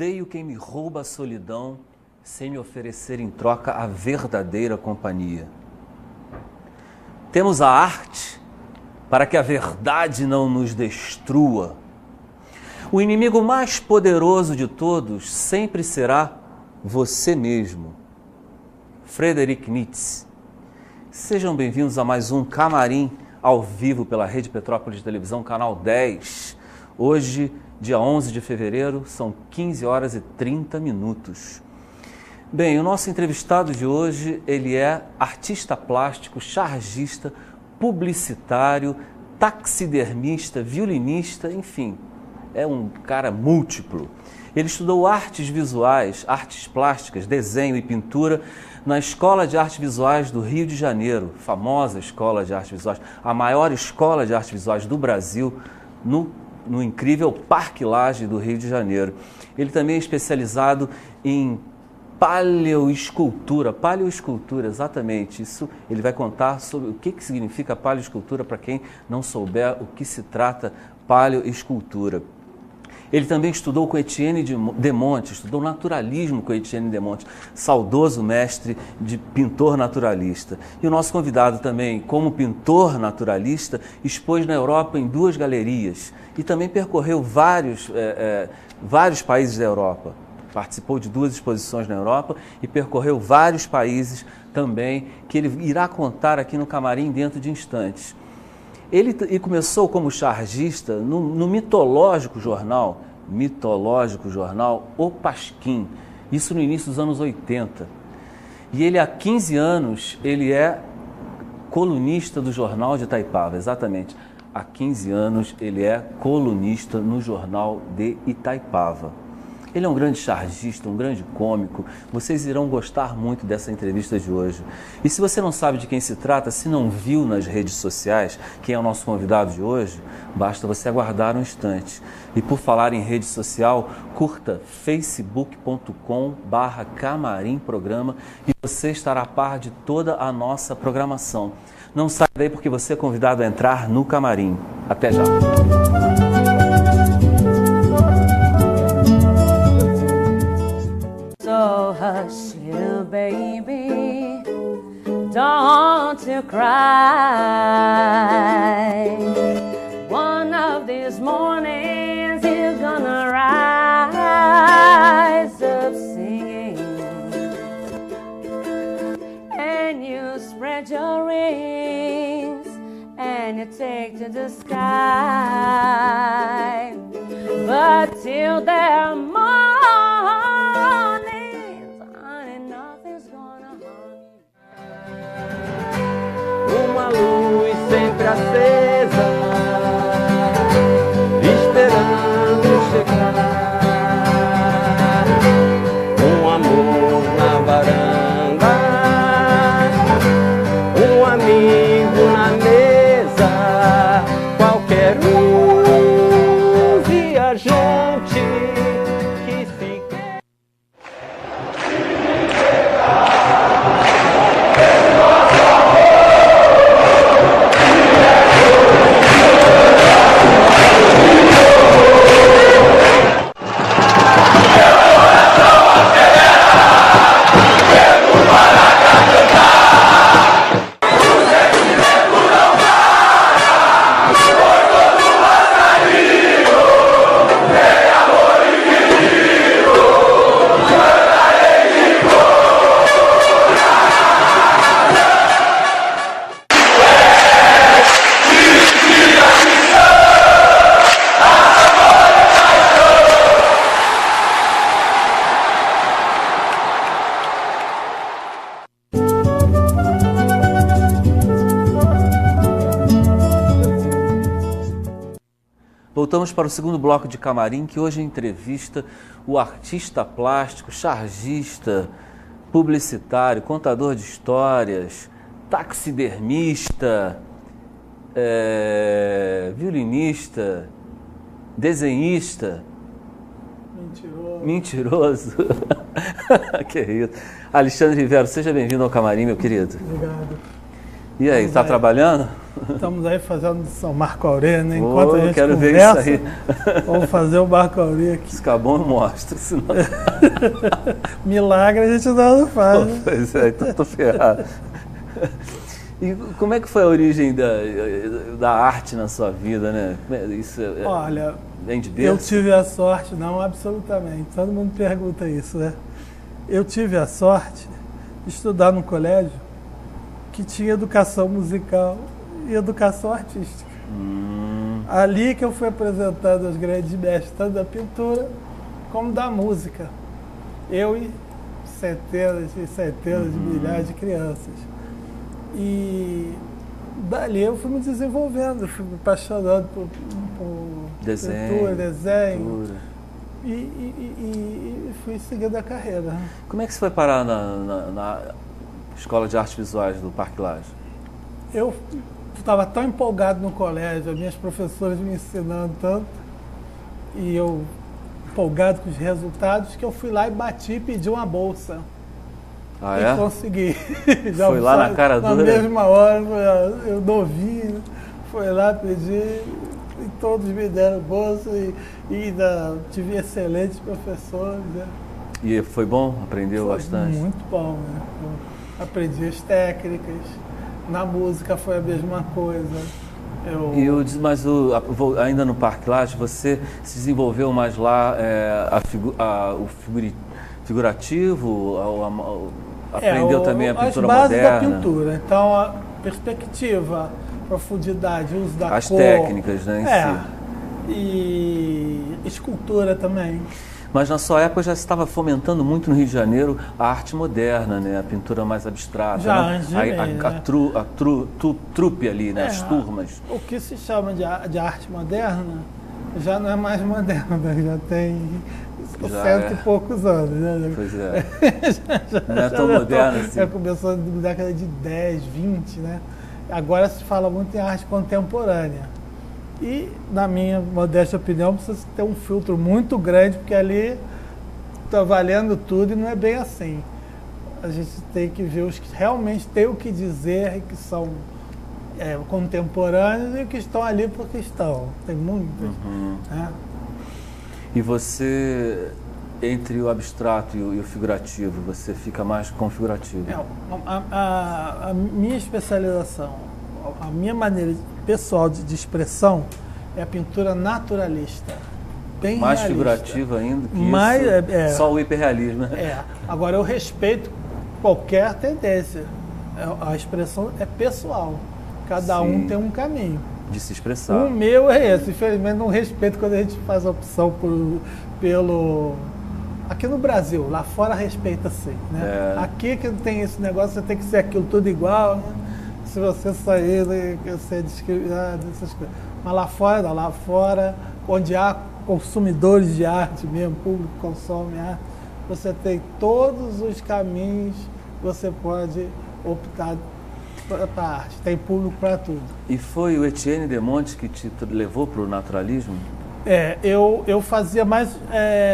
Odeio quem me rouba a solidão sem me oferecer em troca a verdadeira companhia. Temos a arte para que a verdade não nos destrua. O inimigo mais poderoso de todos sempre será você mesmo. Friedrich Nietzsche. Sejam bem-vindos a mais um Camarim ao vivo pela Rede Petrópolis de Televisão, canal 10. Hoje, dia 11 de fevereiro, são 15 horas e 30 minutos. Bem, o nosso entrevistado de hoje, ele é artista plástico, chargista, publicitário, taxidermista, violinista, enfim, é um cara múltiplo. Ele estudou artes visuais, artes plásticas, desenho e pintura na Escola de Artes Visuais do Rio de Janeiro, famosa Escola de Artes Visuais, a maior escola de artes visuais do Brasil, no incrível Parque Lage do Rio de Janeiro. Ele também é especializado em paleoescultura, exatamente, isso ele vai contar sobre o que significa paleoescultura para quem não souber o que se trata paleoescultura. Ele também estudou com Etienne de Monte, estudou naturalismo com Etienne de Monte, saudoso mestre de pintor naturalista. E o nosso convidado também, como pintor naturalista, expôs na Europa em 2 galerias e também percorreu vários países da Europa. Participou de 2 exposições na Europa e percorreu vários países também, que ele irá contar aqui no Camarim dentro de instantes. Ele começou como chargista no mitológico jornal O Pasquim, isso no início dos anos 80. E ele há 15 anos, ele é colunista do Jornal de Itaipava, exatamente. Há 15 anos ele é colunista no Jornal de Itaipava. Ele é um grande chargista, um grande cômico. Vocês irão gostar muito dessa entrevista de hoje. E se você não sabe de quem se trata, se não viu nas redes sociais quem é o nosso convidado de hoje, basta você aguardar um instante. E por falar em rede social, curta facebook.com/camarimprograma e você estará a par de toda a nossa programação. Não saia daí porque você é convidado a entrar no Camarim. Até já! So hush, little baby, don't you cry. One of these mornings you're gonna rise up singing, and you spread your wings and you take to the sky. But till that morning, uma luz sempre acesa, esperando chegar, um amor na varanda, um amigo na mesa, qualquer viajante que se quer. Voltamos para o segundo bloco de Camarim, que hoje entrevista o artista plástico, chargista, publicitário, contador de histórias, taxidermista, violinista, desenhista. Mentiroso. Que isso. Alexandre Rivero, seja bem-vindo ao Camarim, meu querido. Obrigado. E aí, está trabalhando? Estamos aí fazendo São Marco Aurélio, né? Pô, Enquanto a gente quero ver conversa, isso aí. vamos fazer o Marco Aurélio aqui. Se ficar bom, eu mostro. Senão... Milagre a gente não faz. Né? Pois é, então tô ferrado. E como é que foi a origem da arte na sua vida, né? Isso Olha, vem de eu berço? tive a sorte, não, absolutamente. Todo mundo pergunta isso, né? Eu tive a sorte de estudar num colégio que tinha educação musical e educação artística. Ali que eu fui apresentado aos grandes mestres, tanto da pintura como da música. Eu e centenas e centenas de milhares de crianças. E dali eu fui me desenvolvendo, fui me apaixonando por Desenho, pintura, desenho. pintura. E fui seguindo a carreira. Como é que você foi parar na Escola de Artes Visuais do Parque Lage? Eu estava tão empolgado no colégio, as minhas professoras me ensinando tanto, e eu empolgado com os resultados, que eu fui lá e bati e pedi uma bolsa. Ah, E é? consegui. Foi lá na cara na dura? mesma hora, eu novinho, foi lá pedir, e todos me deram bolsa, e ainda tive excelentes professores. Né? E foi bom? Aprendeu Foi bastante? muito bom. Né? Eu aprendi as técnicas, na música foi a mesma coisa. Mas ainda no Parque Lage, você se desenvolveu mais lá o figurativo, aprendeu também a pintura as bases moderna? da pintura. Então, a perspectiva, profundidade, uso da As cor. técnicas, né, em si. E escultura também. Mas na sua época já se estava fomentando muito no Rio de Janeiro a arte moderna, né? A pintura mais abstrata. Já né? antes de mim, a trupe ali, né? As turmas. O que se chama de arte moderna já não é mais moderna, já tem cento e poucos anos. Né? Pois é. Não é tão moderno assim. Já começou na década de 10, 20, né? Agora se fala muito em arte contemporânea. E, na minha modesta opinião, precisa ter um filtro muito grande, porque ali está valendo tudo e não é bem assim. A gente tem que ver os que realmente têm o que dizer e que são contemporâneos e que estão ali porque estão. Tem muitos. Né? E você, entre o abstrato e o figurativo, você fica mais com o figurativo? A minha especialização, a minha maneira pessoal de expressão é a pintura naturalista. Bem mais realista. figurativa ainda que isso? Só o hiperrealismo, né? Agora eu respeito qualquer tendência. A expressão é pessoal. Cada um tem um caminho. De se expressar. O meu é esse. Infelizmente não respeito quando a gente faz a opção pelo... Aqui no Brasil, lá fora respeita sim. Né? Aqui que não tem esse negócio, você tem que ser aquilo tudo igual. Né? Se você sair, você é discriminado, essas coisas. Mas lá fora, não, lá fora, onde há consumidores de arte mesmo, público que consome arte, você tem todos os caminhos que você pode optar para a arte. Tem público para tudo. E foi o Etienne de Monte que te levou para o naturalismo? Eu fazia mais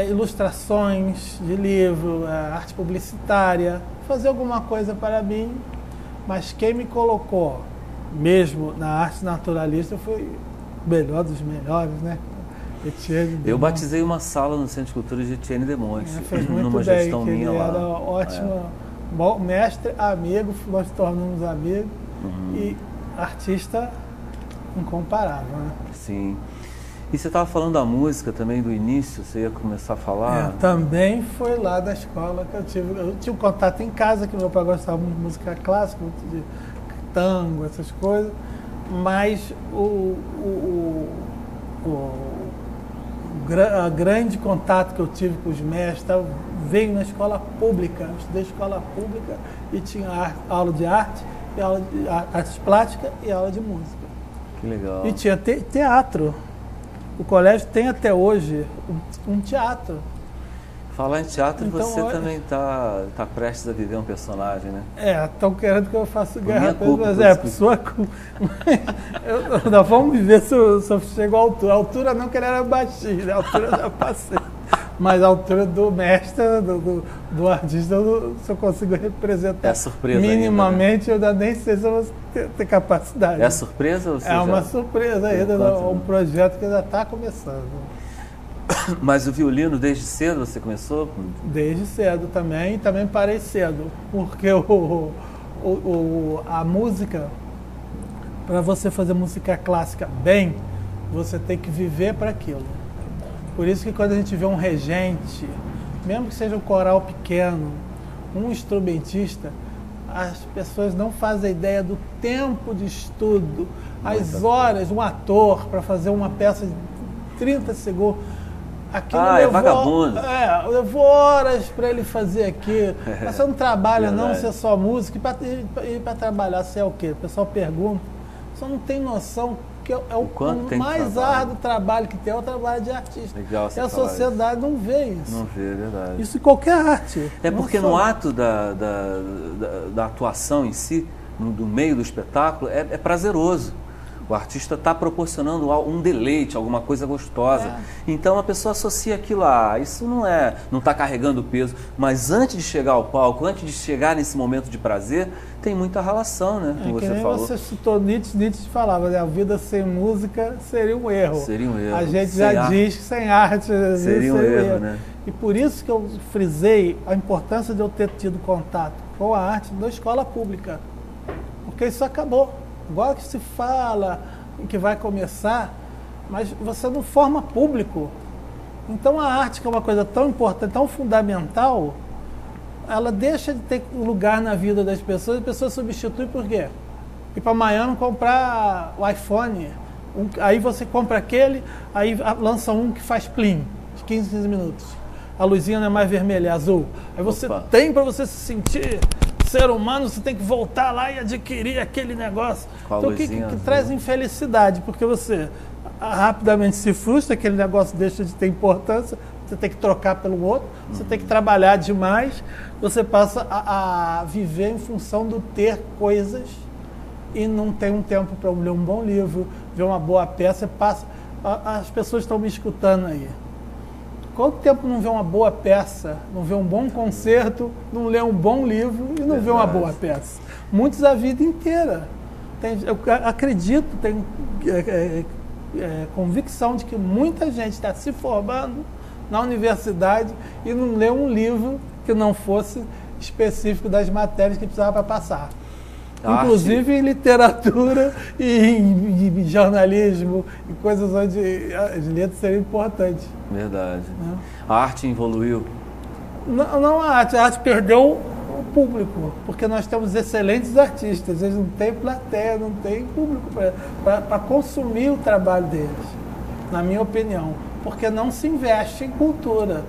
ilustrações de livro, arte publicitária, fazia alguma coisa para mim. Mas quem me colocou mesmo na arte naturalista foi o melhor dos melhores, né? Etienne. Eu batizei uma sala no Centro de Cultura de Etienne de Monte. Fez muito numa bem, gestão que minha ele lá. era ótimo, bom mestre, amigo, nós tornamos amigos e artista incomparável, né? Sim. E você estava falando da música também, do início, você ia começar a falar? Também foi lá da escola que eu tinha um contato em casa, que meu pai gostava muito de música clássica, muito de tango, essas coisas, mas o grande contato que eu tive com os mestres veio na escola pública. Eu estudei escola pública e tinha aula de arte, e aula de artes plásticas e aula de música. Que legal. E tinha teatro. O colégio tem até hoje um teatro. Falar em teatro, Então, você olha... também está prestes a viver um personagem, né? Estão querendo que eu faça guerra com culpa, eles, por sua culpa. Nós vamos ver se eu chego à altura. A altura não, que ele era baixinho, né? A altura eu já passei. mas a altura do mestre, do artista, se eu consigo representar É surpresa minimamente, eu ainda nem sei se eu vou ter capacidade. É surpresa? Ou É uma surpresa ainda, um projeto que ainda está começando. Mas o violino, desde cedo você começou? Desde cedo também, e também parei cedo, porque a música, para você fazer música clássica bem, você tem que viver para aquilo. Por isso que quando a gente vê um regente, mesmo que seja um coral pequeno, um instrumentista, as pessoas não fazem ideia do tempo de estudo, as horas, um ator para fazer uma peça de 30 segundos. Aquilo é vagabundo. Levou horas para ele fazer aquilo. Mas você não trabalha não, você é só música. E para trabalhar você é o quê? O pessoal pergunta. Você não tem noção que é o mais árduo trabalho que tem, é o trabalho de artista. Legal você e a falar sociedade não vê isso. Não vê, é verdade. Isso em qualquer arte. É porque no ato da atuação em si, no meio do espetáculo, é prazeroso. O artista está proporcionando um deleite, alguma coisa gostosa. Então a pessoa associa aquilo a isso não está carregando peso. Mas antes de chegar ao palco, antes de chegar nesse momento de prazer, tem muita relação, né? Como você falou. Você citou Nietzsche falava, né? A vida sem música seria um erro. Seria um erro. A gente já diz que sem arte seria um erro, né? E por isso que eu frisei a importância de eu ter tido contato com a arte na escola pública. Porque isso acabou. Agora que se fala que vai começar, mas você não forma público. Então a arte, que é uma coisa tão importante, tão fundamental, ela deixa de ter lugar na vida das pessoas, e as pessoas substituem por quê? E para amanhã não comprar o iPhone, aí você compra aquele, aí lança um que faz plim, de 15 minutos. A luzinha não é mais vermelha, é azul. Aí você tem, para você se sentir ser humano, você tem que voltar lá e adquirir aquele negócio. Então, que traz infelicidade, porque você rapidamente se frustra, aquele negócio deixa de ter importância, você tem que trocar pelo outro, você tem que trabalhar demais, você passa a viver em função do ter coisas e não tem um tempo para ler um bom livro, ver uma boa peça, as pessoas estão me escutando aí. Quanto tempo não vê uma boa peça, não vê um bom concerto, não lê um bom livro e não vê uma boa peça? Muitos a vida inteira. Eu acredito, tenho convicção de que muita gente está se formando na universidade e não lê um livro que não fosse específico das matérias que precisava para passar. Inclusive em literatura e em jornalismo, em coisas onde as letras seriam importantes. Verdade. A arte evoluiu? Não a arte perdeu o público, porque nós temos excelentes artistas, eles não têm plateia, não têm público para consumir o trabalho deles, na minha opinião, porque não se investe em cultura,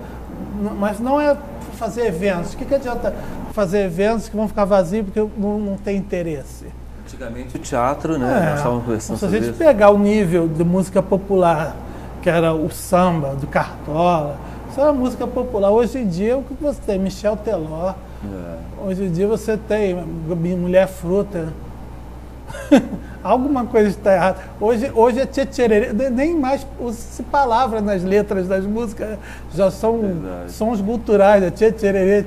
mas não é fazer eventos. O que adianta fazer eventos que vão ficar vazios porque não tem interesse? Antigamente o teatro, né? Nós estávamos conversando sobre isso. Se a gente pegar o nível de música popular, que era o samba, do Cartola, isso era música popular. Hoje em dia, o que você tem? Michel Teló. Hoje em dia você tem Mulher Fruta. Alguma coisa está errada. Hoje é tchê-tchê-rê, nem mais usa-se palavra nas letras das músicas, já são sons guturais, tchê-tchê-rê,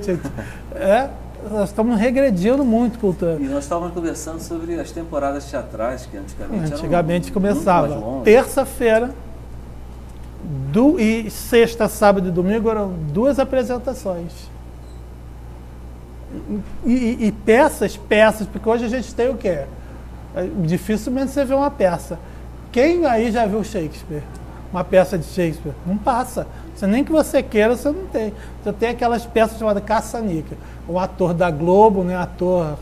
nós estamos regredindo muito cultura. E nós estávamos conversando sobre as temporadas teatrais, que antigamente começava terça-feira e sexta, sábado e domingo eram 2 apresentações. E peças, porque hoje a gente tem o quê? Dificilmente você vê uma peça. Quem aí já viu Shakespeare? Uma peça de Shakespeare? Não passa. Nem que você queira, você não tem. Você tem aquelas peças chamadas caça-níquel. Um ator da Globo, né, ator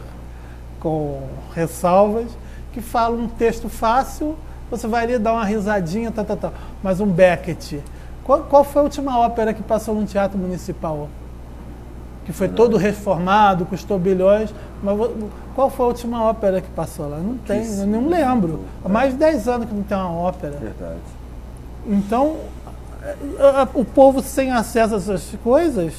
com ressalvas, que fala um texto fácil, você vai ali dar uma risadinha, Mas um Beckett. Qual foi a última ópera que passou no Teatro Municipal? Que foi todo reformado, custou bilhões, mas qual foi a última ópera que passou lá? Não tem, eu não lembro. Há mais de 10 anos que não tem uma ópera. Verdade. Então, o povo sem acesso a essas coisas,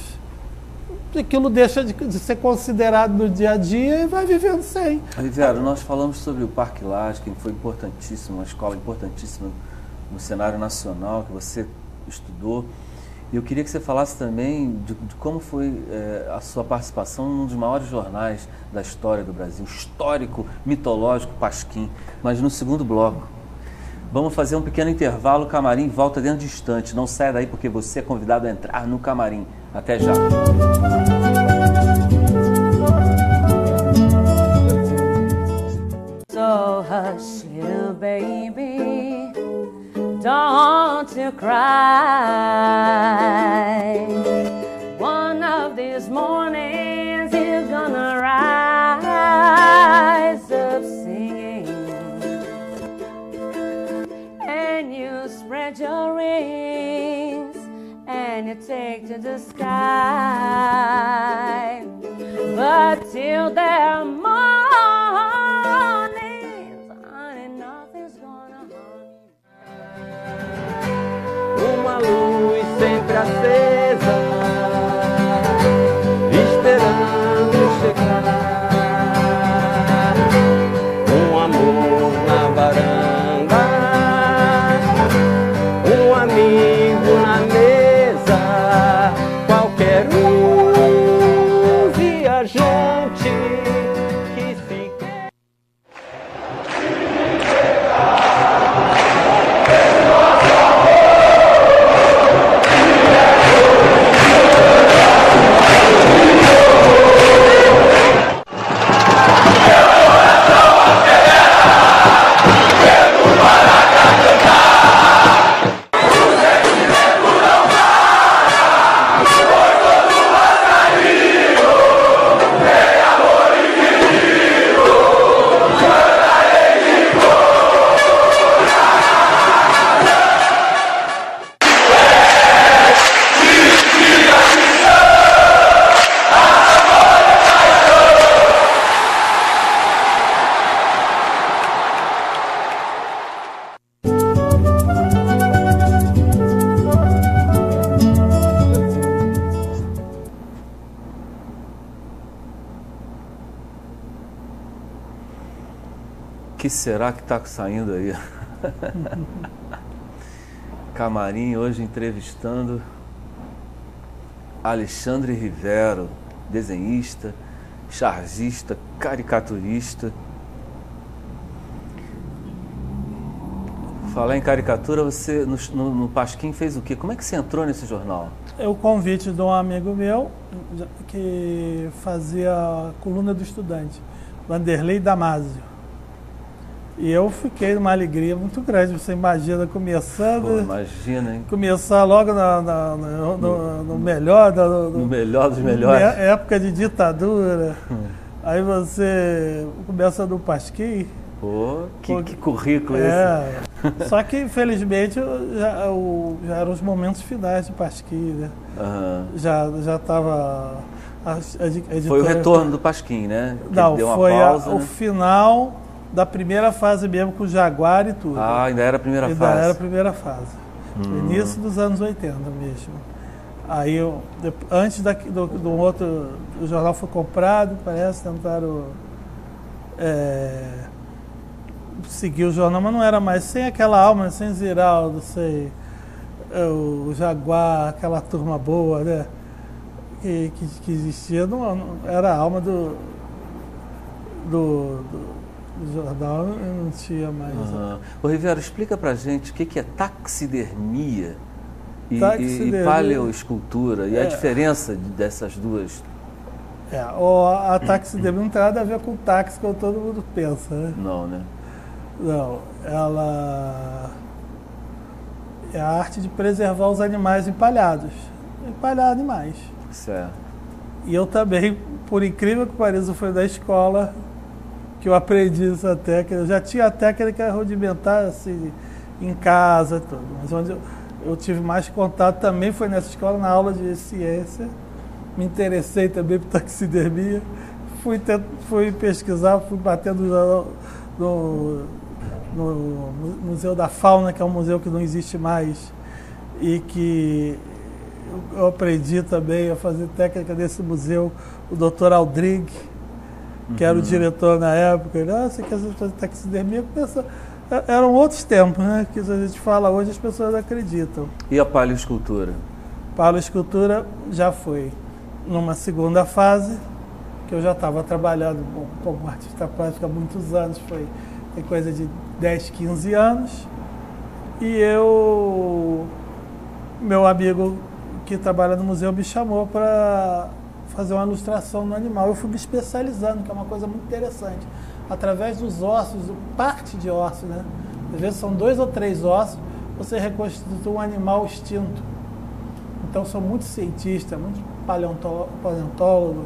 aquilo deixa de ser considerado no dia a dia e vai vivendo sem. Riviera, nós falamos sobre o Parque Lage, que foi importantíssimo, uma escola importantíssima no cenário nacional, que você estudou. E eu queria que você falasse também de como foi a sua participação num dos maiores jornais da história do Brasil, histórico, mitológico, Pasquim. Mas no segundo bloco, vamos fazer um pequeno intervalo, o camarim volta dentro de instante. Não saia daí porque você é convidado a entrar no camarim. Até já. So hush, little baby, don't you cry. One of these mornings you're gonna rise up singing, and you spread your wings and you take to the sky. But till their mornings, honey, nothing's gonna harm you. Uma luz sempre acesa, esperando chegar. Um amor na varanda, um amigo na mesa, qualquer viajante que se quer. O que será que está saindo aí? Camarim hoje entrevistando Alexandre Rivero, desenhista, chargista, caricaturista. Falar em caricatura, você no Pasquim fez o quê? Como é que você entrou nesse jornal? É o convite de um amigo meu que fazia a coluna do estudante, Vanderlei Damasio. E eu fiquei numa alegria muito grande. Você imagina começando. Pô, imagina, hein? Começar logo no melhor. No melhor dos melhores. Época de ditadura. Aí você começa no Pasquim. Pô, que currículo esse. Só que, infelizmente, já eram os momentos finais de Pasquim, né? Uhum. Já estava. Foi o retorno do Pasquim, né? Que não, deu uma foi pausa, o né? final da primeira fase mesmo, com o Jaguar e tudo. Ah, ainda era a primeira fase. Ainda era a primeira fase. Início dos anos 80 mesmo. Aí, antes do outro, o jornal foi comprado, parece, tentaram seguir o jornal, mas não era mais, sem aquela alma, sem Ziraldo, sem o Jaguar, aquela turma boa, né? Que existia, não era a alma do jornal, não tinha mais. Ô Rivero, explica pra gente o que é taxidermia e paleoescultura e a diferença dessas duas. A taxidermia não tem nada a ver com o táxi, como todo mundo pensa, né? Não, né? Não, ela é a arte de preservar os animais empalhados. Empalhar animais. Certo. E eu também, por incrível que pareça, foi da escola que eu aprendi essa técnica. Eu já tinha a técnica rudimentar assim, em casa, tudo. Mas onde eu tive mais contato também foi nessa escola, na aula de ciência. Me interessei também por taxidermia. Fui pesquisar, fui bater no Museu da Fauna, que é um museu que não existe mais, e que eu aprendi também a fazer técnica desse museu, o Dr. Aldrig, que era o diretor na época. Ele, você quer fazer taxidermia? Eram outros tempos, né? Que a gente fala hoje, as pessoas acreditam. E a paleoescultura? Paloescultura já foi numa segunda fase, que eu já estava trabalhando como artista plástico há muitos anos, tem coisa de 10, 15 anos, e meu amigo que trabalha no museu me chamou para fazer uma ilustração no animal. Eu fui me especializando, que é uma coisa muito interessante. Através dos ossos, parte de ossos, né? Às vezes são 2 ou 3 ossos, você reconstitui um animal extinto. Então são muitos cientistas, muitos paleontólogos,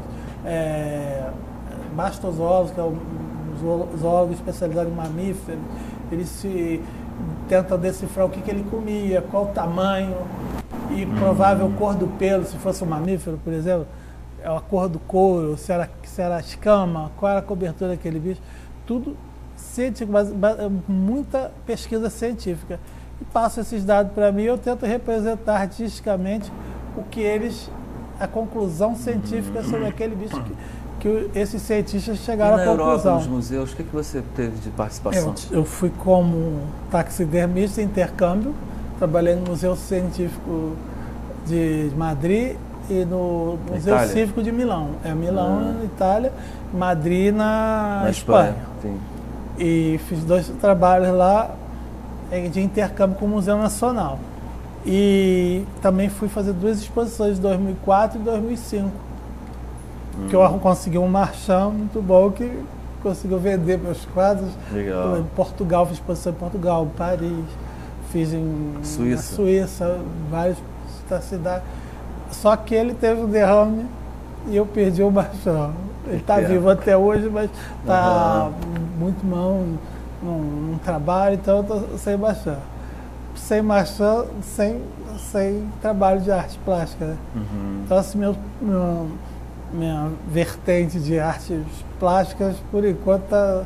mastozoólogos, que é um zoólogo especializado em mamíferos, eles tentam decifrar o que ele comia, qual o tamanho e provável cor do pelo, se fosse um mamífero, por exemplo, a cor do couro, se era a escama, qual era a cobertura daquele bicho, tudo científico, muita pesquisa científica. E passam esses dados para mim, eu tento representar artisticamente a conclusão científica sobre aquele bicho que esses cientistas chegaram à conclusão. Na Europa, nos museus, o que você teve de participação? Eu fui como taxidermista em intercâmbio, trabalhei no Museu Científico de Madrid e no Museu Cívico de Milão. Milão na Itália, Madrid na Espanha. Sim. E fiz 2 trabalhos lá de intercâmbio com o Museu Nacional. E também fui fazer 2 exposições, em 2004 e 2005. Que eu consegui um marchand muito bom que conseguiu vender meus quadros. Legal. Em Portugal, fiz exposição em Portugal, Paris, fiz na Suíça, várias cidades. Só que ele teve um derrame e eu perdi o marchand. Ele está vivo até hoje, mas está muito mal num trabalho, então eu estou sem marchand. Sem marchand, sem trabalho de arte plástica. Né? Então, assim, minha vertente de artes plásticas, por enquanto, está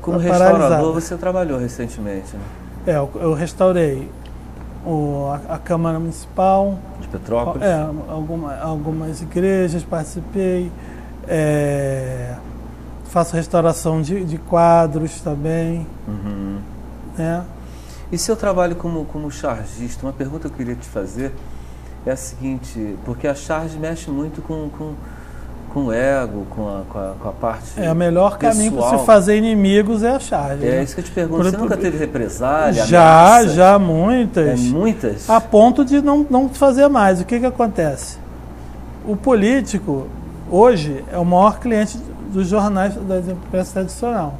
Como paralisada. restaurador, você trabalhou recentemente, né? Eu restaurei a Câmara Municipal. De Petrópolis? Algumas igrejas, participei. Faço restauração de quadros também. Né? E seu trabalho como chargista, uma pergunta que eu queria te fazer é a seguinte, porque a charge mexe muito com o ego, com a parte o melhor caminho para se fazer inimigos é a charge. É isso que eu te pergunto, você nunca teve represália? Já, muitas. Muitas? A ponto de não fazer mais. O que acontece? O político, hoje, é o maior cliente dos jornais da imprensa tradicional.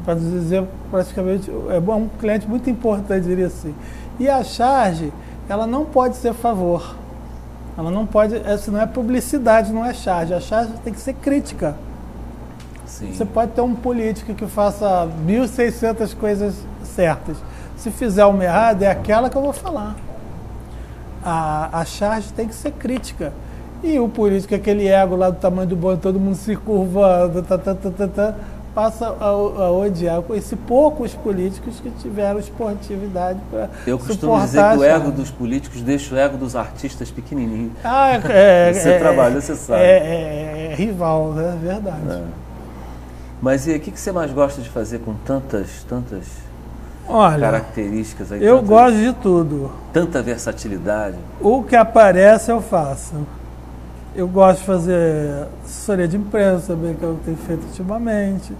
Para dizer, praticamente, é um cliente muito importante, diria assim. E a charge, ela não pode ser favor. Ela não pode, essa não é publicidade, não é charge. A charge tem que ser crítica. Sim. Você pode ter um político que faça 1.600 coisas certas. Se fizer uma errada, é aquela que eu vou falar. A charge tem que ser crítica. E o político, aquele ego lá do tamanho do bolo, todo mundo se curvando, passa a odiar. Eu conheci poucos políticos que tiveram esportividade para suportar. Eu costumo dizer que o ego dos políticos deixa o ego dos artistas pequenininho. Você trabalha, você sabe. É rival, é verdade. Mas e o que você mais gosta de fazer com tantas características aí? Eu gosto de tudo. Tanta versatilidade. O que aparece eu faço. Eu gosto de fazer assessoria de imprensa, também, que eu tenho feito ultimamente.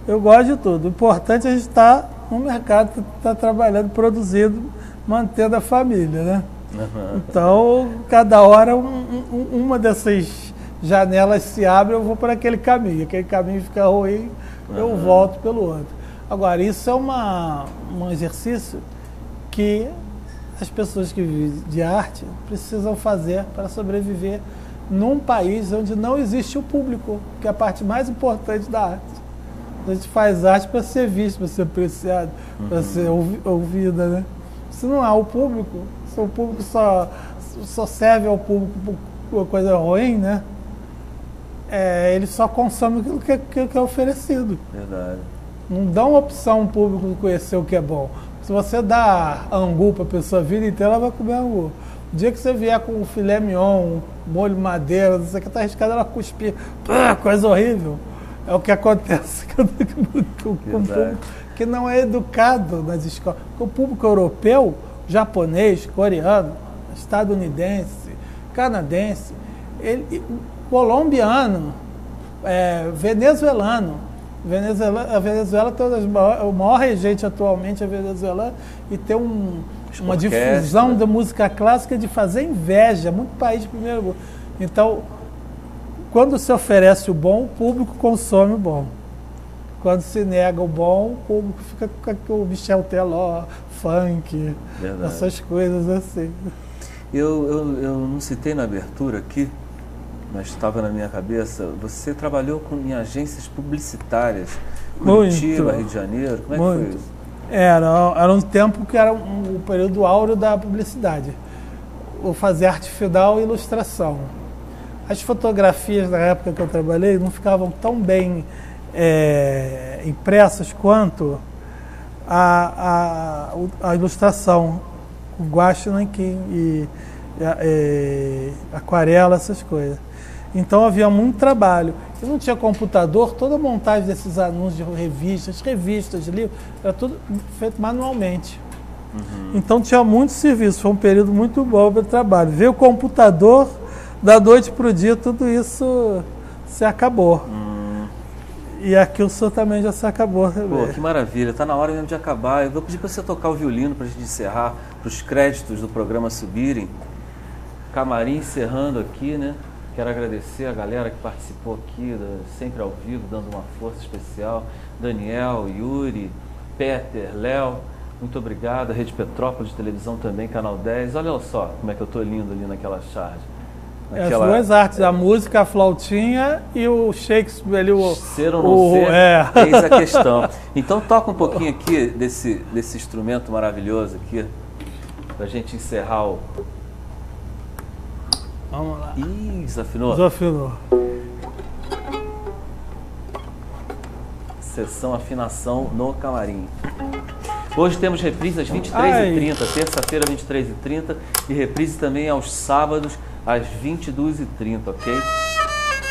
Eu gosto de tudo. O importante é a gente estar no mercado, estar trabalhando, produzindo, mantendo a família, né? Então, cada hora uma dessas janelas se abre, eu vou para aquele caminho. Aquele caminho fica ruim, eu volto pelo outro. Agora, isso é um exercício que as pessoas que vivem de arte precisam fazer para sobreviver num país onde não existe o público, que é a parte mais importante da arte. A gente faz arte para ser visto, para ser apreciado, para ser ouvida, né? Se não há o público, se o público só serve ao público por uma coisa ruim, né? Ele só consome aquilo que é oferecido. Verdade. Não dá uma opção ao público de conhecer o que é bom. Se você dá angu para a pessoa a vida inteira, ela vai comer angu. O dia que você vier com um filé mignon, molho madeira, não sei o que, está arriscado ela cuspir. Coisa horrível. É o que acontece com o público que não é educado nas escolas. Porque o público europeu, japonês, coreano, estadunidense, canadense, colombiano, venezuelano. A Venezuela tem o maior regente atualmente é venezuelano e tem uma difusão da música clássica de fazer inveja, muito país de primeiro mundo. Então, quando se oferece o bom, o público consome o bom. Quando se nega o bom, o público fica com o Michel Teló, funk, essas coisas assim. Eu não citei na abertura aqui, mas estava na minha cabeça, você trabalhou em agências publicitárias, Curitiba, Rio de Janeiro, como é que foi isso? Era um tempo que era um período áureo da publicidade. Eu fazia arte final e ilustração. As fotografias da época que eu trabalhei não ficavam tão bem impressas quanto a ilustração, o guache, nanquim e aquarela, essas coisas. Então havia muito trabalho. Eu não tinha computador, toda a montagem desses anúncios de revistas, de livros, era tudo feito manualmente. Então tinha muito serviço, foi um período muito bom para o trabalho. Veio o computador, da noite para o dia, tudo isso se acabou. E aqui o senhor também já se acabou. Pô, que maravilha, está na hora mesmo de acabar. Eu vou pedir para você tocar o violino para a gente encerrar, para os créditos do programa subirem. Camarim encerrando aqui, né? Quero agradecer a galera que participou aqui, sempre ao vivo, dando uma força especial. Daniel, Yuri, Peter, Léo, muito obrigado. A Rede Petrópolis de Televisão também, Canal 10. Olha só como é que eu estou lindo ali naquela charge. As duas artes, a música, a flautinha e o Shakespeare ali, ser ou não ser, eis a questão. Então toca um pouquinho aqui desse instrumento maravilhoso aqui, pra gente encerrar o... Vamos lá. Ih, desafinou? Desafinou. Sessão afinação no camarim. Hoje temos reprise às 23h30, terça-feira 23h30 e reprise também aos sábados às 22h30, ok?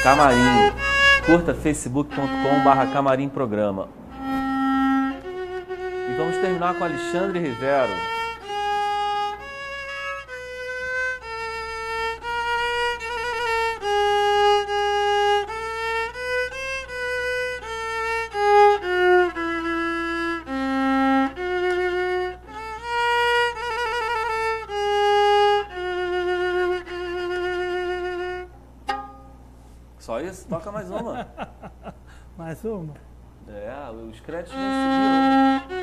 Camarim. Curta facebook.com/Camarim Programa. E vamos terminar com Alexandre Rivero. Só isso? Toca mais uma. Mais uma? Os créditos nem subiram.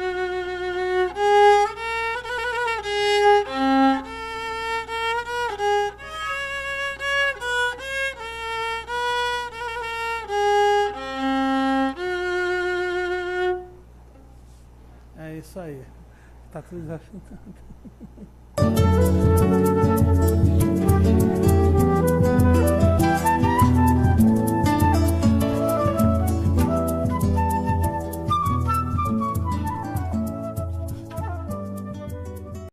É isso aí. Tá tudo desafinado.